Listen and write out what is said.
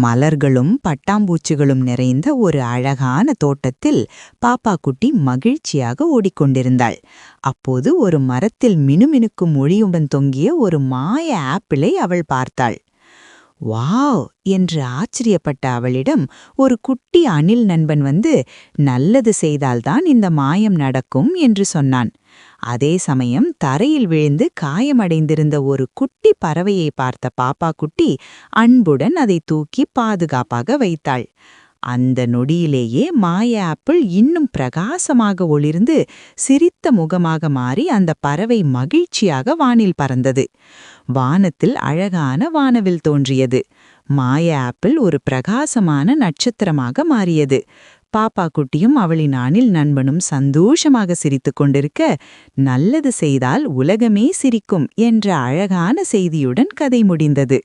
மலர்களும் பட்டாம்பூச்சிகளும் நிறைந்த ஒரு அழகான தோட்டத்தில் பாப்பா குட்டி மகிழ்ச்சியாக ஓடிக்கொண்டிருந்தாள். அப்போது ஒரு மரத்தில் மினுமினுக்கும் ஒளியுடன் தொங்கிய ஒரு மாய ஆப்பிளை அவள் பார்த்தாள். வாவ் என்று ஆச்சரியப்பட்ட அவளிடம் ஒரு குட்டி அணில் நண்பன் வந்து, நல்லது செய்தால்தான் இந்த மாயம் நடக்கும் என்று சொன்னான். அதே சமயம் தரையில் விழுந்து காயமடைந்திருந்த ஒரு குட்டி பறவையை பார்த்த பாப்பா குட்டி அன்புடன் அதை தூக்கி பாதுகாப்பாக வைத்தாள். அந்த நொடியிலேயே மாய ஆப்பிள் இன்னும் பிரகாசமாக ஒளிர்ந்து சிரித்த முகமாக மாறி அந்த பறவை மகிழ்ச்சியாக வானில் பறந்தது. வானத்தில் அழகான வானவில் தோன்றியது. மாய ஆப்பிள் ஒரு பிரகாசமான நட்சத்திரமாக மாறியது. பாப்பா குட்டியும் அவளின் அணில் நண்பனும் சந்தோஷமாக சிரித்துக் கொண்டிருக்க, நல்லது செய்தால் உலகமே சிரிக்கும் என்ற அழகான செய்தியுடன் கதை முடிந்தது.